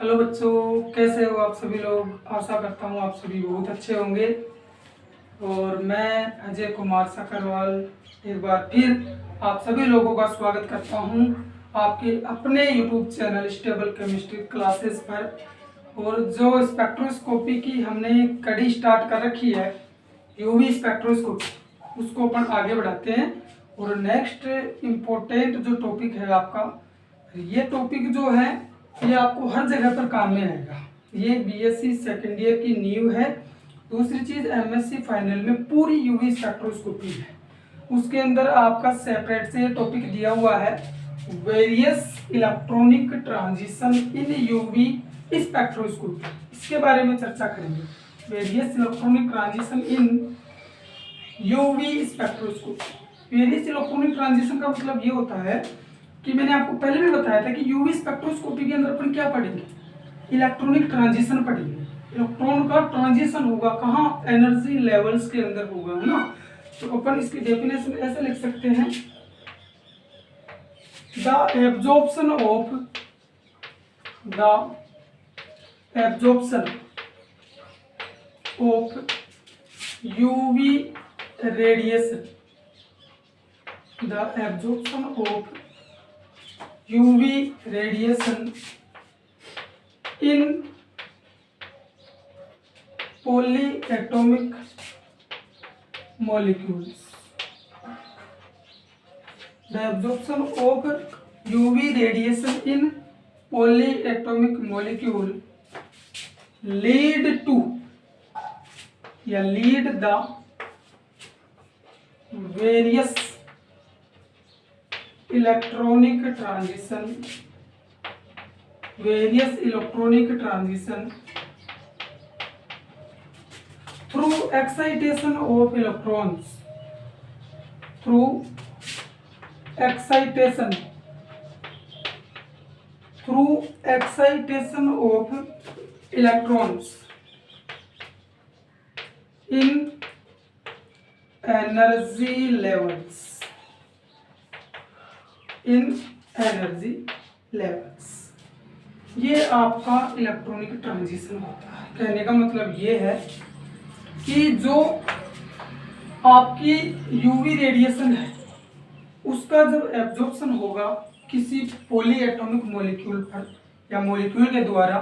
Hello बच्चों, कैसे हो आप सभी लोग। आशा करता हूँ आप सभी बहुत अच्छे होंगे। और मैं अजय कुमार सकरवाल एक बार फिर आप सभी लोगों का स्वागत करता हूँ आपके अपने YouTube channel stable chemistry classes पर। और जो स्पेक्ट्रोस्कोपी की हमने कड़ी स्टार्ट कर रखी है, यूवी स्पेक्ट्रोस्कोपी, उसको अपन आगे बढ़ाते हैं। और नेक्स्ट इम्पोर्टेंट जो टॉपिक है आपका, ये टॉपिक जो है ये आपको हर जगह पर काम में आएगा। ये बीएससी सेकेंड ईयर की नींव है। दूसरी चीज, एमएससी फाइनल में पूरी यूवी स्पेक्ट्रोस्कोपी है, उसके अंदर आपका सेपरेट से टॉपिक दिया हुआ है various electronic transition in UV spectroscopy. इसके बारे में चर्चा करेंगे। Various electronic transition in UV spectroscopy. Various electronic transition का मतलब ये होता है कि मैंने आपको पहले भी बताया था कि यूवी स्पेक्ट्रोस्कोपी के अंदर अपन क्या पढ़ेंगे, इलेक्ट्रॉनिक ट्रांजिशन पढ़ेंगे। इलेक्ट्रॉन का ट्रांजिशन होगा कहाँ, एनर्जी लेवल्स के अंदर होगा, है ना। तो अपन इसकी डेफिनेशन ऐसे लिख सकते हैं, the absorption of UV radiation, the absorption of UV radiation in polyatomic molecules. The absorption of UV radiation in polyatomic molecule lead the various electronic transition through excitation of electrons, in energy levels। ये आपका electronic transition होता है। कहने का मतलब ये है कि जो आपकी यूवी रेडिएशन है उसका जब एब्जॉर्प्शन होगा किसी पॉली एटॉमिक मॉलिक्यूल पर या मॉलिक्यूल के द्वारा,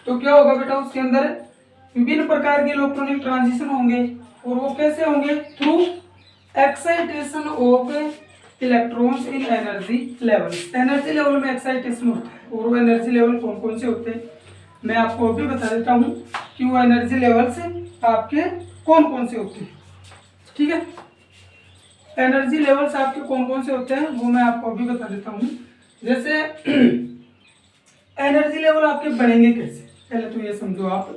तो क्या होगा बेटा, उसके अंदर विभिन्न प्रकार के इलेक्ट्रॉनिक ट्रांजिशन होंगे। और वो कैसे होंगे, through excitation of electrons in energy levels. Energy level में एक्साइटेशन होता है। और वो एनर्जी लेवल कौन कौन से होते हैं मैं आपको भी बता देता हूँ कि वो एनर्जी लेवल से आपके कौन कौन से होते हैं। ठीक है, एनर्जी लेवल्स आपके कौन कौन से होते हैं वो मैं आपको अभी बता देता हूँ। जैसे एनर्जी लेवल आपके बढ़ेंगे कैसे, पहले तो ये समझो आप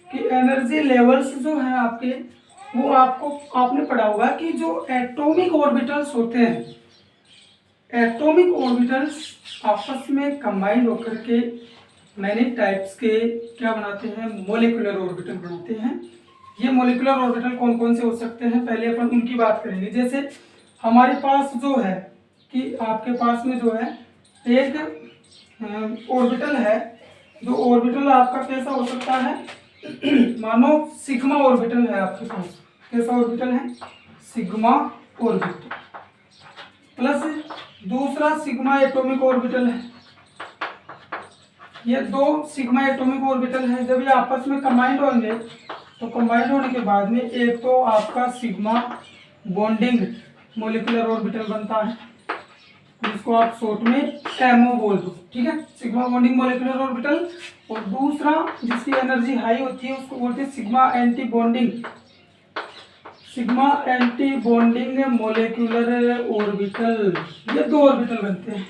कि एनर्जी लेवल्स जो है आपके, वो आपने पढ़ा होगा कि जो एटॉमिक ऑर्बिटल्स होते हैं, एटॉमिक ऑर्बिटल्स आपस में कंबाइंड होकर के मैनी टाइप्स के क्या बनाते हैं, मोलिकुलर ऑर्बिटल बनाते हैं। ये मोलिकुलर ऑर्बिटल कौन कौन से हो सकते हैं, पहले अपन उनकी बात करेंगे। जैसे हमारे पास जो है कि आपके पास में जो है एक ऑर्बिटल है, जो ऑर्बिटल आपका कैसा हो सकता है मानो सिग्मा ऑर्बिटल है आपके पास। कैसा ऑर्बिटल है, सिग्मा ऑर्बिटल, प्लस दूसरा सिग्मा एटॉमिक ऑर्बिटल है। ये दो सिग्मा एटॉमिक ऑर्बिटल है। जब ये आपस में कंबाइंड होंगे तो कंबाइंड होने के बाद में एक तो आपका सिग्मा बॉन्डिंग मोलिकुलर ऑर्बिटल बनता है, जिसको आप शॉर्ट में एमओ बोल दो। ठीक है, सिग्मा बॉन्डिंग मोलिकुलर ऑर्बिटल। और दूसरा जिसकी एनर्जी हाई होती है उसको बोलते हैं sigma anti bonding molecular orbital. ये दो ऑर्बिटल बनते हैं।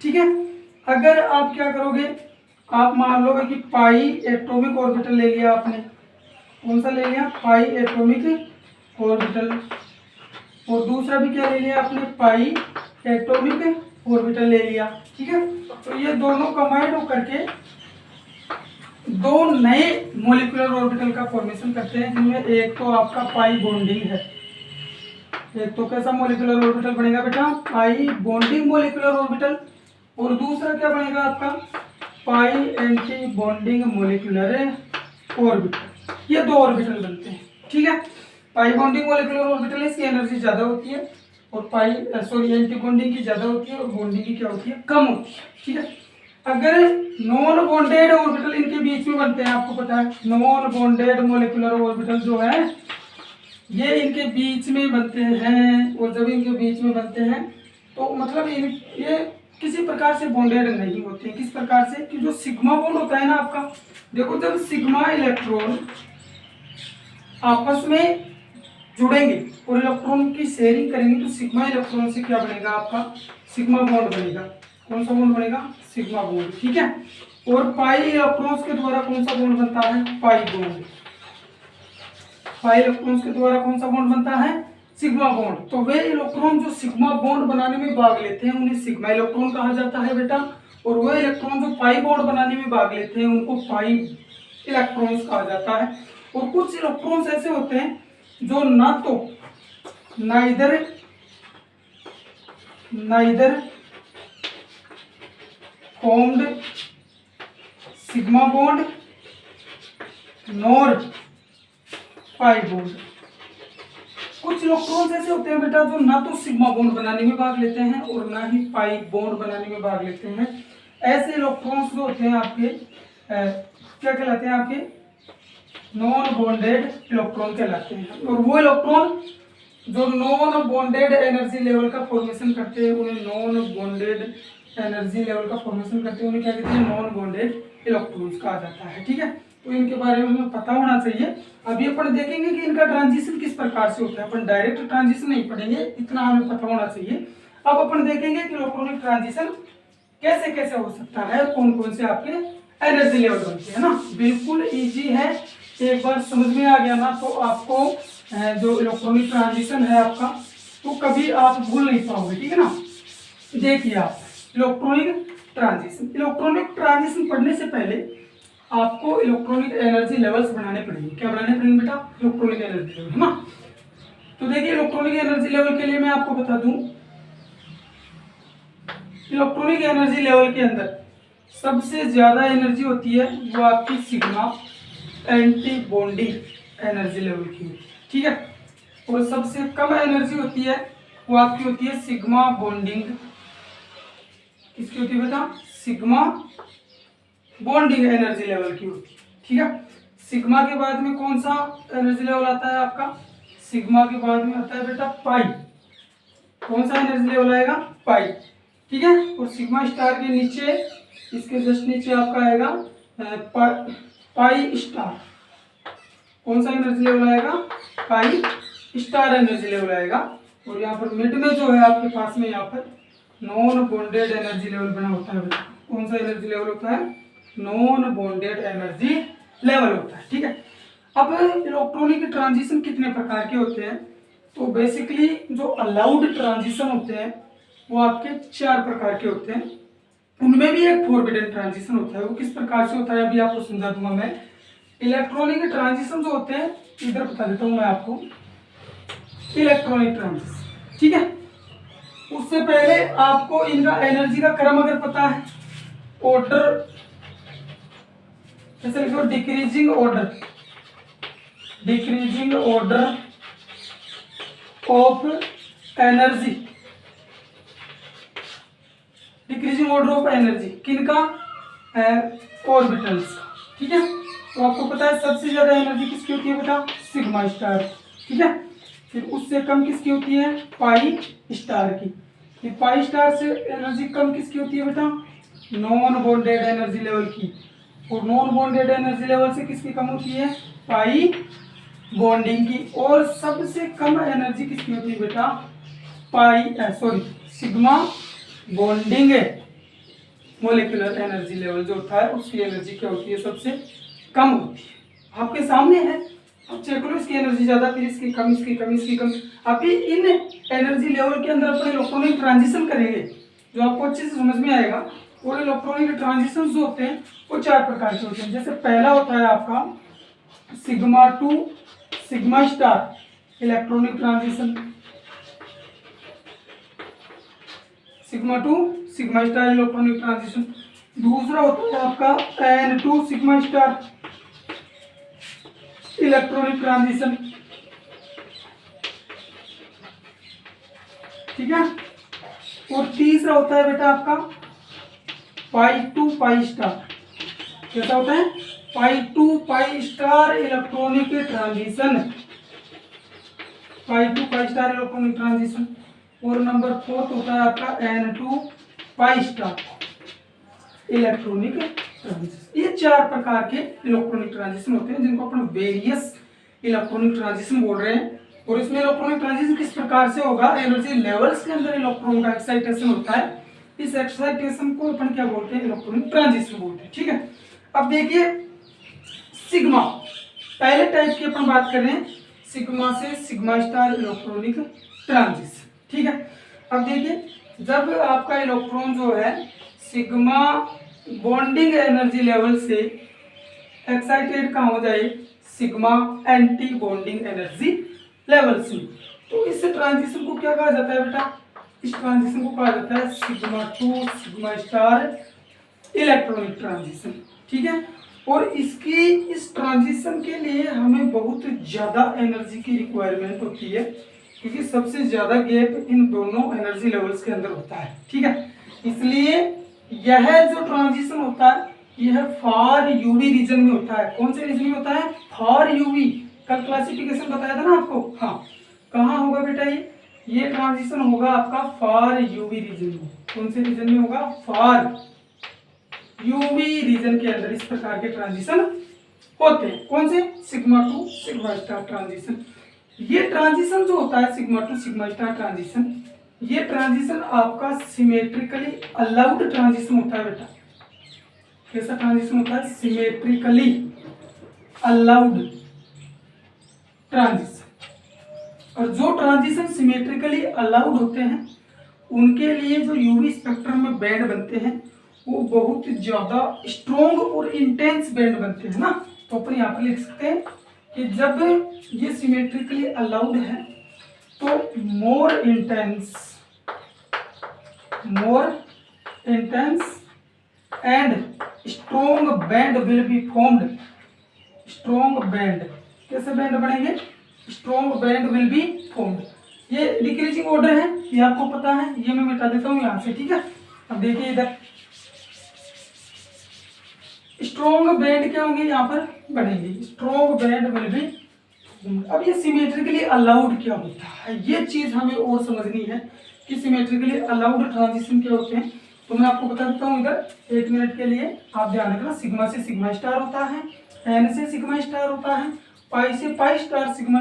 ठीक है, अगर आप क्या करोगे, आप मान लोगे कि पाई एटॉमिक ऑर्बिटल ले लिया आपने। कौन सा ले लिया, पाई एटॉमिक ऑर्बिटल। और दूसरा भी क्या ले लिया आपने, पाई एटॉमिक ऑर्बिटल ले लिया। ठीक है, तो ये दोनों कंबाइंड होकर के दो नए मोलिकुलर ऑर्बिटल का फॉर्मेशन करते हैं, जिनमें एक तो आपका पाई बॉन्डिंग है। एक तो कैसा मोलिकुलर ऑर्बिटल बनेगा बेटा, पाई बॉन्डिंग मोलिकुलर ऑर्बिटल। और दूसरा क्या बनेगा आपका, पाई एंटी बॉन्डिंग मोलिकुलर ऑर्बिटल, ये दो ऑर्बिटल बनते हैं, ठीक है। पाई बॉन्डिंग मोलिकुलर ऑर्बिटल है, इसकी एनर्जी ज्यादा होती है, और एंटी बॉन्डिंग की ज्यादा होती है, और बॉन्डिंग की क्या होती है, कम होती है, ठीक है। अगर नॉन बॉन्डेड ऑर्बिटल इनके बीच में बनते हैं, आपको पता है नॉन बॉन्डेड मोलिकुलर ऑर्बिटल जो है ये इनके बीच में बनते हैं, और जब इनके बीच में बनते हैं तो मतलब ये किसी प्रकार से बॉन्डेड नहीं होते। किस प्रकार से कि जो सिग्मा बॉन्ड होता है ना आपका, देखो जब सिग्मा इलेक्ट्रॉन आपस में जुड़ेंगे और इलेक्ट्रॉन की शेयरिंग करेंगे तो सिग्मा इलेक्ट्रॉन से क्या बनेगा, आपका सिग्मा बॉन्ड बनेगा। कौन सा बॉन्ड बनेगा, सिग्मा बॉन्ड, ठीक है। और पाई इलेक्ट्रॉन्स के द्वारा कौन सा बॉन्ड बनता है, पाई बॉन्ड। पाई इलेक्ट्रॉन्स के द्वारा कौन सा बॉन्ड बनता है, सिग्मा बॉन्ड। तो वे इलेक्ट्रॉन जो सिग्मा बॉन्ड बनाने में भाग लेते हैं उन्हें सिग्मा इलेक्ट्रॉन कहा जाता है बेटा, और वह इलेक्ट्रॉन जो पाई बॉन्ड बनाने में भाग लेते हैं उनको पाई इलेक्ट्रॉन्स कहा जाता है। और कुछ इलेक्ट्रॉन्स ऐसे होते हैं जो ना तो neither formed sigma bond nor pi bond. कुछ इलेक्ट्रॉन्स ऐसे होते हैं बेटा जो ना तो सिग्मा बॉन्ड बनाने में भाग लेते हैं और ना ही पाई बॉन्ड बनाने में भाग लेते हैं। ऐसे इलेक्ट्रॉन्स जो होते हैं आपके क्या कहलाते हैं, आपके नॉन बॉन्डेड इलेक्ट्रॉन कहलाते हैं। और वो इलेक्ट्रॉन जो नॉन बॉन्डेड एनर्जी लेवल का फॉर्मेशन करते हैं उन्हें नॉन बॉन्डेड एनर्जी लेवल का फॉर्मेशन करते हैं उन्हें क्या कहते हैं, नॉन बॉन्डेड इलेक्ट्रॉन्स कहा जाता है, ठीक है। तो इनके बारे में हमें पता होना चाहिए। अभी अपन देखेंगे कि इनका ट्रांजिशन किस प्रकार से होता है, अपन डायरेक्ट ट्रांजिशन नहीं पढ़ेंगे, इतना हमें पता होना चाहिए। अब अपन देखेंगे कि इलेक्ट्रॉनिक ट्रांजिशन कैसे कैसे हो सकता है, कौन कौन से आपके एनर्जी लेवल बनते हैं ना। बिल्कुल इजी है, एक बार समझ में आ गया ना तो आपको जो इलेक्ट्रॉनिक ट्रांजिशन है आपका तो कभी आप भूल नहीं पाओगे, ठीक है ना। देखिए आप इलेक्ट्रॉनिक ट्रांजिशन पढ़ने से पहले आपको इलेक्ट्रॉनिक एनर्जी लेवल्स बनाने पड़ेंगे। क्या बनाने पड़ेंगे बेटा, इलेक्ट्रॉनिक एनर्जी लेवल, है ना। तो देखिए इलेक्ट्रॉनिक एनर्जी लेवल के लिए मैं आपको बता दूं, इलेक्ट्रॉनिक एनर्जी लेवल के अंदर सबसे ज्यादा एनर्जी होती है वो आपकी sigma anti bonding energy level की होती है, ठीक है। और सबसे कम एनर्जी होती है वो आपकी होती है सिग्मा बॉन्डिंग, किसकी होती है बेटा, सिग्मा बॉन्डिंग एनर्जी लेवल की होती है, ठीक है। सिग्मा के बाद में कौन सा एनर्जी लेवल आता है आपका, सिग्मा के बाद में आता है बेटा पाई। कौन सा एनर्जी लेवल आएगा, पाई, ठीक है। और सिग्मा स्टार के नीचे, इसके जस्ट नीचे आपका आएगा पाई स्टार। कौन सा एनर्जी लेवल आएगा, पाई स्टार एनर्जी लेवल आएगा। और यहाँ पर मिड में जो है आपके पास में यहाँ पर नॉन बॉन्डेड एनर्जी लेवल बना होता है बेटा। कौन सा एनर्जी लेवल होता है, नॉन बॉन्डेड एनर्जी लेवल होता है, ठीक है। अब इलेक्ट्रॉनिक ट्रांजिशन कितने प्रकार के होते हैं, तो बेसिकली जो अलाउड ट्रांजिशन होते हैं वो आपके 4 प्रकार के होते हैं। उनमें भी एक फॉरबिडन ट्रांजिशन होता है। वो किस प्रकार से होता है अभी आपको समझा दूंगा मैं। इलेक्ट्रॉनिक ट्रांजिशन जो होते हैं, इधर बता देता हूं मैं आपको, इलेक्ट्रॉनिक ट्रांजिशन, ठीक है। उससे पहले आपको इनका एनर्जी का क्रम अगर पता है, ऑर्डर जैसे लिखो, decreasing order of energy, decreasing order of energy किनका, ऑर्बिटल्स, ठीक है। तो आपको पता है सबसे ज्यादा एनर्जी किसकी होती है बेटा, सिग्मा स्टार, ठीक है। फिर उससे कम किसकी होती है, पाई स्टार की। फिर पाई स्टार से एनर्जी कम किसकी होती है बेटा, नॉन बॉन्डेड एनर्जी लेवल की। और नॉन बॉन्डेड एनर्जी लेवल से किसकी कम होती है, पाई बॉन्डिंग की। और सबसे कम एनर्जी किसकी होती है बेटा, sigma bonding molecular energy level जो होता है उसकी एनर्जी क्या होती है, सबसे कम होती है। आपके सामने है, अब चेक करो, इसकी एनर्जी ज्यादा, फिर इसकी कम, इसकी कम, इसकी कम। अभी इन एनर्जी लेवल के अंदर अपने इलेक्ट्रॉनिक ट्रांजिशन करेंगे जो आपको अच्छे से समझ में आएगा। और इलेक्ट्रॉनिक ट्रांजिशन जो होते हैं वो 4 प्रकार के होते हैं। जैसे पहला होता है आपका sigma to sigma star electronic transition, sigma to sigma star electronic transition. दूसरा होता है आपका N2 sigma star electronic transition, ठीक है। और तीसरा होता है बेटा आपका पाई टू पाई स्टार। कैसा होता है? Pi to pi star electronic transition, pi to pi star electronic transition. और नंबर फोर्थ होता है आपका N2 पाई स्टार इलेक्ट्रॉनिक ट्रांजिशन। ये चार प्रकार के इलेक्ट्रॉनिक ट्रांजिशन होते हैं जिनको अपन वेरियस इलेक्ट्रॉनिक ट्रांजिशन बोल रहे हैं। और इसमें इलेक्ट्रॉनिक ट्रांजिशन किस प्रकार से होगा? एनर्जी लेवल्स के अंदर इलेक्ट्रॉन का एक्साइटेशन होता है, इस एक्साइटेशन को अपन क्या बोलते हैं? इलेक्ट्रॉनिक ट्रांजिशन बोलते हैं, ठीक है। अब देखिए सिग्मा, पहले टाइप की अपन बात कर रहे हैं, सिग्मा से सिग्मा स्टार इलेक्ट्रॉनिक ट्रांजिशन, ठीक है। अब देखिए जब आपका इलेक्ट्रॉन जो है सिग्मा बॉन्डिंग एनर्जी लेवल से एक्साइटेड कहाँ हो जाए? Sigma anti bonding energy level से, तो इस ट्रांजिशन को क्या कहा जाता है बेटा? इस ट्रांजिशन को कहा जाता है sigma to sigma star electronic transition, ठीक है। और इसकी इस ट्रांजिशन के लिए हमें बहुत ज़्यादा एनर्जी की रिक्वायरमेंट होती है, क्योंकि सबसे ज़्यादा गैप इन दोनों एनर्जी लेवल्स के अंदर होता है, ठीक है। इसलिए यह जो ट्रांजिशन होता है यह फार यूवी रीजन में होता है। कौन से रीजन में होता है? फार यूवी। कल क्लासिफिकेशन बताया था ना आपको, हाँ। कहाँ होगा बेटा ये ट्रांजिशन होगा आपका फार यूवी रीजन में। कौन से रीजन में होगा? फार यूवी रीजन के अंदर इस प्रकार के ट्रांजिशन होते हैं। कौन से? Sigma to sigma star transition. ये ट्रांजिशन जो होता है sigma to sigma star transition, ये ट्रांजिशन आपका सिमेट्रिकली अलाउड ट्रांजिशन होता है बेटा। कैसा ट्रांजिशन होता है? Symmetrically allowed transition. और जो ट्रांजिशन सिमेट्रिकली अलाउड होते हैं उनके लिए जो यूवी स्पेक्ट्रम में बैंड बनते हैं वो बहुत ज्यादा स्ट्रॉन्ग और इंटेंस बैंड बनते हैं ना। तो अपन यहाँ पर लिख सकते हैं कि जब ये सिमेट्रिकली अलाउड है तो more intense and strong band will be formed. Strong band, कैसे बैंड बनेंगे? Strong band will be formed. ये डिक्रीजिंग ऑर्डर है, ये आपको पता है, ये मैं मिटा देता हूँ यहाँ से, ठीक है। अब देखिए इधर स्ट्रॉन्ग बैंड क्या होंगे? यहाँ पर बनेंगे स्ट्रॉन्ग बैंड विल बी। अब ये सिमेट्रिकली अलाउड क्या होता है, ये चीज हमें और समझनी है कि सिमेट्रिकली अलाउड ट्रांजिशन क्या होते हैं। तो मैं आपको बता देता हूँ इधर 1 मिनट के लिए, आप ध्यान रखना। सिग्मा से सिग्मा स्टार होता है, एन से सिग्मा स्टार होता है, पाई से pi star sigma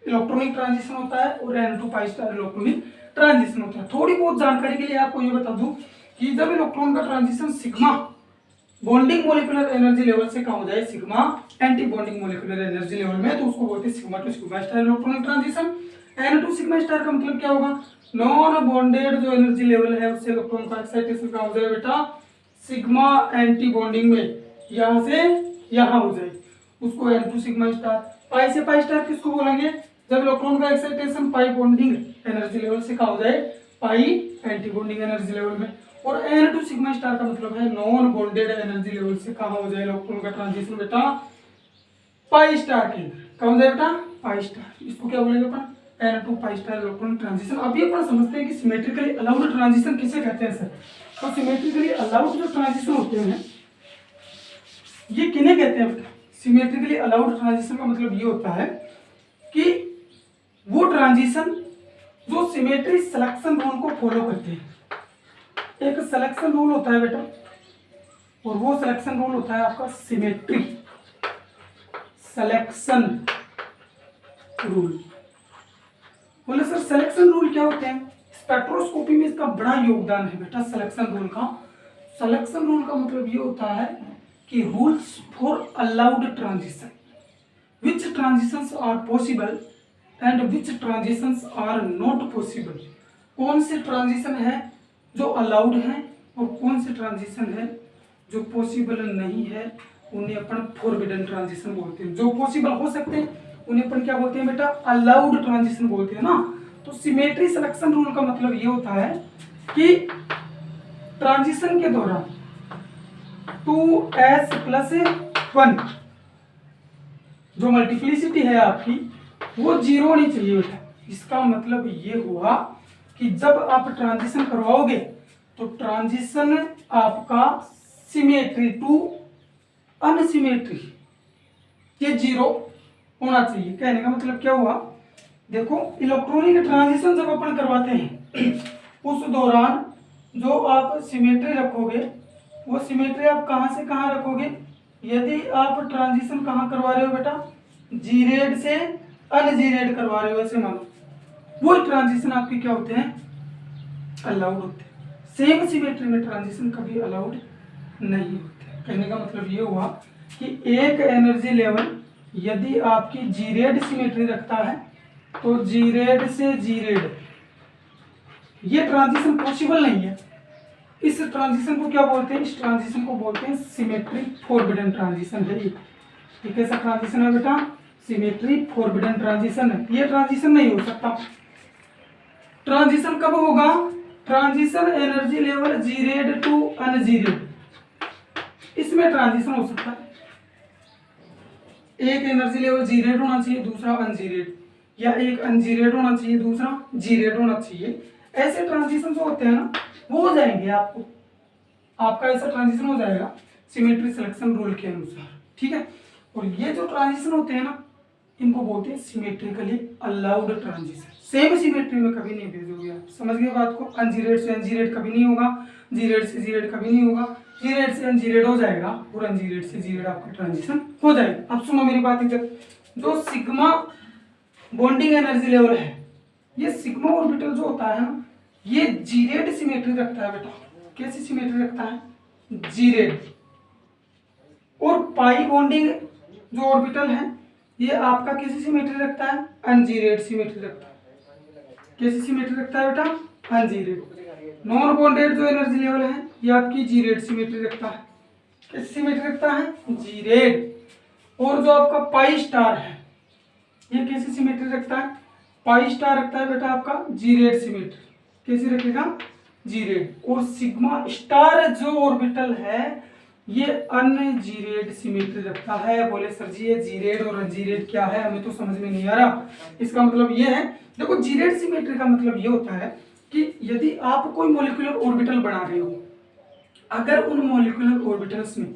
electronic transition होता है, और n to pi star electronic transition होता है। थोड़ी बहुत जानकारी के लिए आपको ये बता दूं कि जब इलेक्ट्रॉन का transition sigma bonding molecular energy level से कहाँ हो जाए? Sigma anti bonding molecular energy level में, तो उसको बोलते हैं sigma to sigma star electronic transition. N to sigma star का मतलब क्या होगा? नॉन बॉन्डेड जो एनर्जी लेवल है उससे इलेक्ट्रॉन का एक्साइटेशन कहाँ हो जाए बेटा? सिग्मा एंटी बॉन्डिंग में, यहाँ से यहाँ हो जाए, उसको एन टू सिग्मा स्टार। पाई से पाई स्टार किसको बोलेंगे? जब इलेक्ट्रॉन का excitation pi bonding energy level से कहाँ हो जाए? पाई एंटी बॉन्डिंग एनर्जी लेवल में। और एन टू सिग्मा स्टार का मतलब है नॉन बॉन्डेड एनर्जी लेवल से कहाँ हो जाए इलेक्ट्रॉन का ट्रांजिशन बेटा? पाई स्टार के अंदर कहाँ हो जाए बेटा? Pi star. इसको क्या बोलेंगे अपन? N to pi star electron transition. अभी अपन समझते हैं कि सिमेट्रिकली अलाउड ट्रांजिशन किसे कहते हैं सर। तो सिमेट्रिकली अलाउड जो ट्रांजिशन होते हैं ये किन्हें कहते हैं बेटा? सिमेट्रिकली अलाउड ट्रांजिशन का मतलब ये होता है कि वो ट्रांजिशन जो सिमेट्री सिलेक्शन रूल को फॉलो करते हैं। एक सिलेक्शन रूल होता है बेटा, और वो सिलेक्शन रूल होता है आपका सिमेट्री सिलेक्शन रूल। बोले सर सिलेक्शन रूल क्या होते हैं? स्पेक्ट्रोस्कोपी में इसका बड़ा योगदान है बेटा सिलेक्शन रूल का। सिलेक्शन रूल का मतलब ये होता है कि rules for allowed transition, which transitions are possible and which transitions are not possible. कौन से ट्रांजिशन है जो अलाउड है और कौन से ट्रांजिशन है जो पॉसिबल नहीं है, उन्हें अपन फॉरबिडन ट्रांजिशन बोलते हैं। जो पॉसिबल हो सकते हैं उन्हें अपन क्या बोलते हैं बेटा? अलाउड ट्रांजिशन बोलते हैं ना। तो सिमेट्री सिलेक्शन रूल का मतलब ये होता है कि ट्रांजिशन के दौरान 2s+1 जो मल्टीप्लिसिटी है आपकी वो 0 होनी चाहिए बेटा। इसका मतलब ये हुआ कि जब आप ट्रांजिशन करवाओगे तो ट्रांजिशन आपका सिमेट्री टू अनसिमेट्री ये 0 होना चाहिए। कहने का मतलब क्या हुआ, देखो इलेक्ट्रॉनिक ट्रांजिशन जब अपन करवाते हैं उस दौरान जो आप सिमेट्री रखोगे वो सिमेट्री आप कहाँ से कहाँ रखोगे। यदि आप ट्रांजिशन कहाँ करवा रहे हो बेटा, जीरेड से अनजीरेड करवा रहे हो, ऐसे मानो वो ट्रांजिशन आपके क्या होते हैं, अलाउड होते हैं। सेम सिमेट्री में ट्रांजिशन कभी अलाउड नहीं होते। कहने का मतलब ये हुआ कि एक एनर्जी लेवल यदि आपकी जीरेड सिमेट्री रखता है तो जीरेड से जीरेड ये ट्रांजिशन पॉसिबल नहीं है। इस ट्रांजिशन को क्या बोलते हैं, इस ट्रांजिशन को बोलते हैं सिमेट्री फॉरबिडन ट्रांजिशन है। ये कैसा ट्रांजिशन है बेटा, सिमेट्री फॉरबिडन ट्रांजिशन है। ये ट्रांजिशन नहीं हो सकता। ट्रांजिशन कब होगा, transition energy level gerade to ungerade, इसमें ट्रांजिशन हो सकता है। एक एनर्जी लेवल जीरेड होना चाहिए, दूसरा अनजीरेड, या एक अनजीरेड होना चाहिए, दूसरा जीरेड होना चाहिए। ऐसे ट्रांजिशन जो होते हैं ना वो हो जाएंगे, आपका ऐसा ट्रांजिशन हो जाएगा सिमेट्री सिलेक्शन रूल के अनुसार, ठीक है। और ये जो ट्रांजिशन होते हैं ना इनको बोलते हैं symmetrically allowed transition. Same symmetry में कभी नहीं भेजोगे आप, समझ गए बात को। अनजीरेड से अनजीरेड कभी नहीं होगा, जीरेड से जीरेड कभी नहीं होगा, जीरेड से अनजीरेड हो जाएगा और अनजीरेड से जीरेड आपका ट्रांजिशन हो जाएगा। अब सुनो मेरी बात इधर, जो सिग्मा बॉन्डिंग एनर्जी लेवल है, ये सिग्मा ऑर्बिटल जो होता है ना ये जीरेड सिमेट्री रखता है बेटा। कैसी सिमेट्री रखता है, जीरेड। और पाई बॉन्डिंग जो ऑर्बिटल है ये आपका कैसी सिमेट्री रखता है, अनजीरेड सिमेट्री रखता है। कैसी सिमेट्री रखता है बेटा, अनजीरेड। नॉन बॉन्डेड जो एनर्जी लेवल है ये आपकी जीरेड सिमेट्री रखता है। कैसी सिमेट्री रखता है, जीरेड। और जो आपका पाई स्टार है ये कैसी सिमेट्री रखता है, पाई स्टार रखता है बेटा आपका जीरेड सिमेट्री। कैसी रखेगा, जीरेड। और सिग्मा स्टार जो ऑर्बिटल है ये अनजीरेड सिमेट्री रखता है। बोले सर जी ये जीरेड और अनजीरेड क्या है, हमें तो समझ में नहीं आ रहा। इसका मतलब ये है, देखो जीरेड सिमेट्री का मतलब ये होता है कि यदि आप कोई मॉलिक्यूलर ऑर्बिटल बना रहे हो, अगर उन मॉलिक्यूलर ऑर्बिटल्स में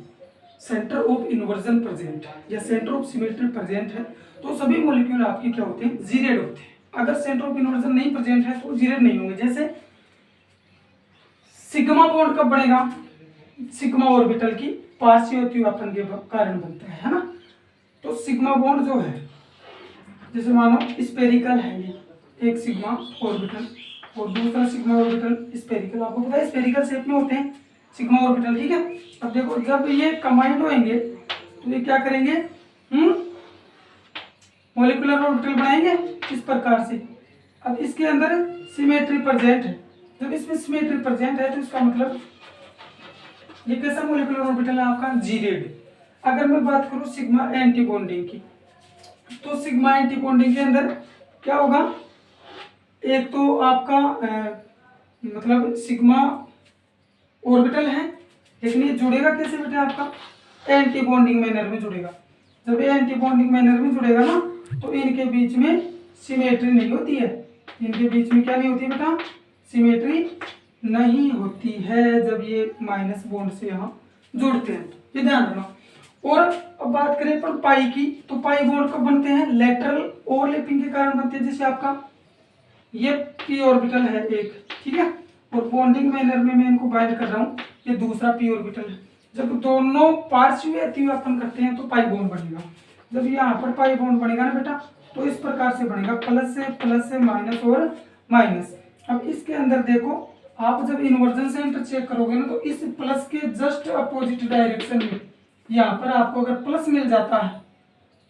सेंटर ऑफ इन्वर्जन प्रेजेंट है या सेंटर ऑफ सिमेट्री प्रेजेंट है तो सभी मॉलिक्यूल आपके क्या होते हैं, जीरेड होते हैं। अगर सेंटर ऑफ इन्वर्जन नहीं प्रेजेंट है तो जीरेड नहीं होंगे। जैसे सिग्मा बॉन्ड कब बनेगा, सिग्मा ऑर्बिटल की पार्श्वत्युत्पन्न के कारण बनता है ना। तो सिग्मा बॉन्ड जो है, जैसे मानो स्पेरिकल है ये एक सिग्मा ऑर्बिटल और दूसरा सिग्मा ऑर्बिटल स्पेरिकल, आपको पता है स्पेरिकल शेप में होते हैं सिग्मा ऑर्बिटल, ठीक है। अब देखो जब ये कंबाइंड होंगे तो ये क्या करेंगे, मॉलिक्यूलर ऑर्बिटल बनाएंगे इस प्रकार से। अब इसके अंदर सिमेट्री प्रेजेंट है, जब इसमें सिमेट्री प्रेजेंट है तो इसका मतलब ये कैसा मॉलिक्यूलर ऑर्बिटल है आपका, जीरेड। अगर मैं बात करूं सिग्मा एंटी बॉन्डिंग की तो सिग्मा एंटी बॉन्डिंग के अंदर क्या होगा, एक तो आपका मतलब सिग्मा ऑर्बिटल है लेकिन ये जुड़ेगा कैसे बेटा आपका, एंटी बॉन्डिंग मैनर में जुड़ेगा। जब ये एंटी बॉन्डिंग मैनर में जुड़ेगा ना तो इनके बीच में सिमेट्री नहीं होती है। इनके बीच में क्या नहीं होती है बेटा, सिमेट्री नहीं होती है जब ये माइनस बॉन्ड से यहाँ जुड़ते हैं, ये ध्यान रखना। और अब बात करें अपन पाई की तो पाई बॉन्ड कब बनते हैं, लेटरल ओवरलैपिंग के कारण बनते हैं। जैसे आपका ये पी ऑर्बिटल है एक, ठीक है, और बॉन्डिंग मैनर में मैं इनको बाइंड कर रहा हूँ, ये दूसरा पी ऑर्बिटल है। जब दोनों पार्श्वत्युत्पन्न करते हैं तो पाई बॉन्ड बनेगा। जब यहाँ पर पाई बॉन्ड बनेगा ना बेटा तो इस प्रकार से बनेगा, प्लस से माइनस और माइनस। अब इसके अंदर देखो आप जब इन्वर्जन सेंटर चेक करोगे ना तो इस प्लस के जस्ट अपोजिट डायरेक्शन में यहाँ पर आपको अगर प्लस मिल जाता है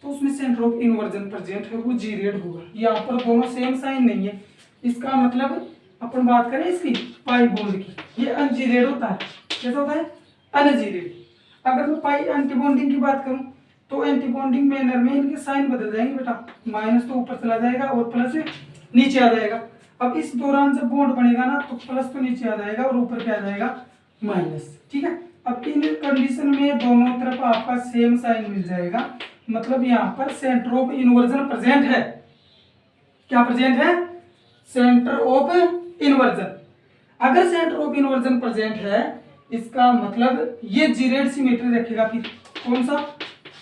तो उसमें सेंटर ऑफ इन्वर्जन प्रेजेंट है, वो जीरेड होगा। यहाँ पर दोनों सेम साइन नहीं है, इसका मतलब अपन बात करें इसकी पाई बॉन्ड की, ये अनजीरेड होता है। कैसा होता है, अनजीरेड। अगर मैं पाई एंटी बॉन्डिंग की बात करूं तो एंटी बॉन्डिंग मैनर में इनके साइन बदल जाएंगे बेटा, माइनस तो ऊपर चला जाएगा और प्लस नीचे आ जाएगा। अब इस दौरान जब बॉन्ड बनेगा ना तो प्लस तो नीचे आ जाएगा और ऊपर क्या आ जाएगा, माइनस। ठीक है, अब इन कंडीशन में दोनों तरफ आपका सेम साइन मिल जाएगा, मतलब यहाँ पर सेंटर ऑफ इन्वर्जन प्रेजेंट है। क्या प्रेजेंट है? Centre of inversion. अगर सेंटर ऑफ इन्वर्जन प्रेजेंट है, इसका मतलब ये जीरेड सिमेट्री रखेगा। फिर कौन सा?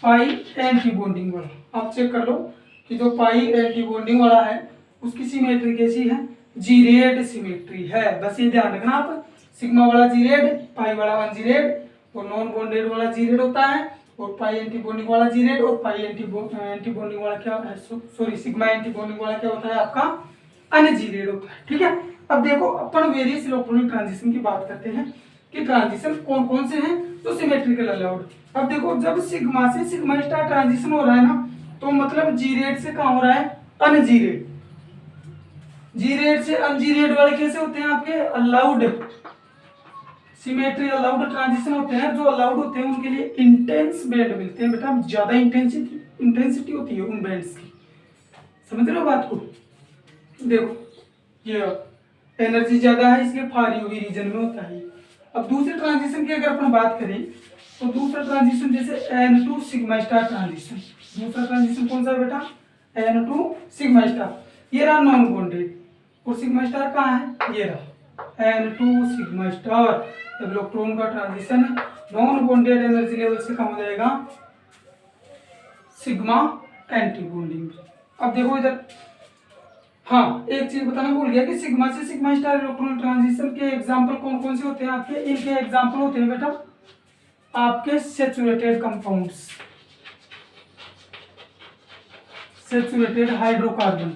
पाई एंटी बॉन्डिंग वाला। आप चेक कर लो कि जो पाई एंटी बॉन्डिंग वाला है उसकी सिमेट्री कैसी है? जीरेड सिमेट्री है। बस ये ध्यान रखना आप, सिग्मा वाला जीरेड, पाई वाला अनजीरेड, और नॉन बॉन्डेड वाला जीरेड होता है, और पाई एंटी बॉन्डिंग वाला जीरेड, और पाई एंटी बॉन्डिंग वाला क्या है? सॉरी, सिग्मा एंटी बॉन्डिंग वाला क्या होता है आपका? अनजीरेड होता है। ठीक है, अब देखो अपन वेरियस इलेक्ट्रॉनिक ट्रांजिशन की बात करते हैं कि ट्रांजिशन कौन कौन से हैं तो सिमेट्रिकल अलाउड। अब देखो, जब सिग्मा से सिग्मा स्टार ट्रांजिशन हो रहा है ना, तो मतलब जीरेड से कहाँ हो रहा है? अनजीरेड। जीरेड से अनजीरेड वाले कैसे होते हैं आपके? अलाउड। सिमेट्री अलाउड ट्रांजिशन होते हैं। जो अलाउड होते हैं उनके लिए इंटेंस बैंड मिलते हैं बेटा, ज्यादा इंटेंसिटी होती है उन बैंड्स की। समझ रहे हो बात को? देखो, ये एनर्जी ज्यादा है इसलिए फार यूवी रीजन में होता है। अब दूसरे ट्रांजिशन की अगर अपन बात करें तो दूसरा ट्रांजिशन जैसे N2 सिग्मा स्टार ट्रांजिशन। दूसरा ट्रांजिशन कौन सा बेटा? N2 sigma star. ये रहा नॉन बॉन्डेड, और सिग्मा स्टार कहाँ है? ये रहा N2 सिग्मा स्टार। जब इलेक्ट्रॉन का transition non bonded energy level से कम हो जाएगा सिग्मा एंटी बॉन्डिंग। अब देखो इधर, हाँ एक चीज बताना भूल गया कि सिग्मा से सिग्मा स्टार इलेक्ट्रॉन ट्रांजिशन के एग्जांपल कौन कौन से होते हैं आपके? इनके एग्जांपल होते हैं बेटा आपके सैचुरेटेड कंपाउंड्स, सैचुरेटेड हाइड्रोकार्बन,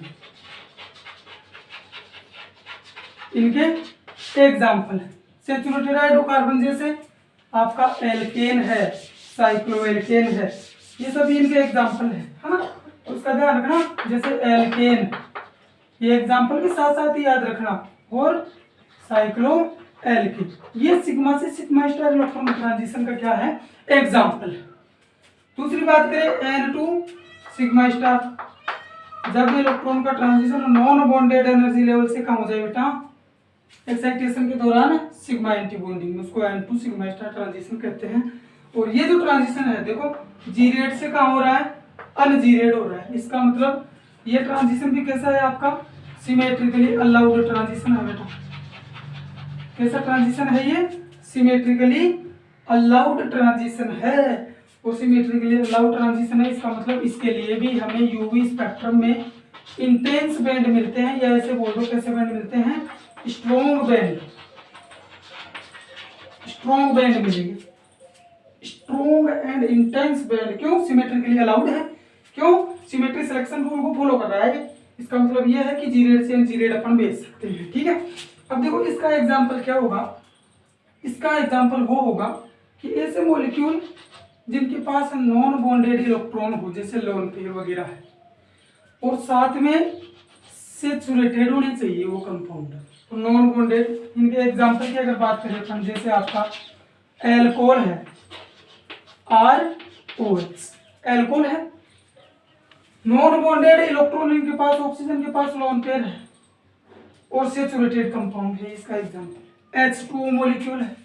इनके एग्जांपल है। सैचुरेटेड हाइड्रोकार्बन जैसे आपका एल्केन है, साइक्लोएल्केन है, ये सभी इनके एग्जांपल है ना। उसका ध्यान रखना, जैसे एल्केन, ये एग्जांपल के साथ साथ ही याद रखना, और साइक्लोएल्केन, ये सिग्मा से सिग्मा स्टार इलेक्ट्रॉन ट्रांजिशन का क्या है? एग्जांपल। दूसरी बात करें N2 सिग्मा स्टार, जब इलेक्ट्रॉन का transition non bonded energy level से कम हो जाए बेटा एक्साइटेशन के दौरान सिग्मा एंटी बॉन्डिंग में, उसको N2 सिग्मा स्टार ट्रांजिशन कहते हैं। और ये जो ट्रांजिशन है देखो, जीरेड से कहाँ हो रहा है? अनजीरेड हो रहा है। इसका मतलब ये ट्रांजिशन भी कैसा है आपका? सिमेट्रिकली अलाउड ट्रांजिशन है बेटा। कैसा ट्रांजिशन है ये? सिमेट्रिकली अलाउड ट्रांजिशन है, और सिमेट्रिकली अलाउड ट्रांजिशन है। इसका मतलब इसके लिए भी हमें यूवी स्पेक्ट्रम में इंटेंस बैंड मिलते हैं, या ऐसे बोल दो कैसे बैंड मिलते हैं? स्ट्रॉन्ग बैंड, स्ट्रॉन्ग बैंड मिलेंगे, स्ट्रॉन्ग एंड इंटेंस बैंड। क्यों? सिमेट्रिकली अलाउड है। क्यों? सिमेट्री सिलेक्शन रूल को फॉलो कर रहा है। इसका मतलब यह है कि जीरेड से जीरेड अपन भेज सकते हैं। ठीक है, अब देखो इसका एग्जांपल क्या होगा? इसका एग्जांपल वो होगा कि ऐसे मॉलिक्यूल जिनके पास नॉन बॉन्डेड इलेक्ट्रॉन हो, जैसे लोन पेयर वगैरह है, और साथ में सैचुरेटेड होने चाहिए वो कंपाउंड, तो नॉन बॉन्डेड। इनके एग्जांपल की अगर बात करें अपन, जैसे आपका एल्कोहल है, ROH, एल्कोहल है, नॉन बॉन्डेड इलेक्ट्रॉन इनके पास, ऑक्सीजन के पास लोन पेयर है, और सैचुरेटेड कंपाउंड है। इसका एग्जांपल H2 मॉलिक्यूल है,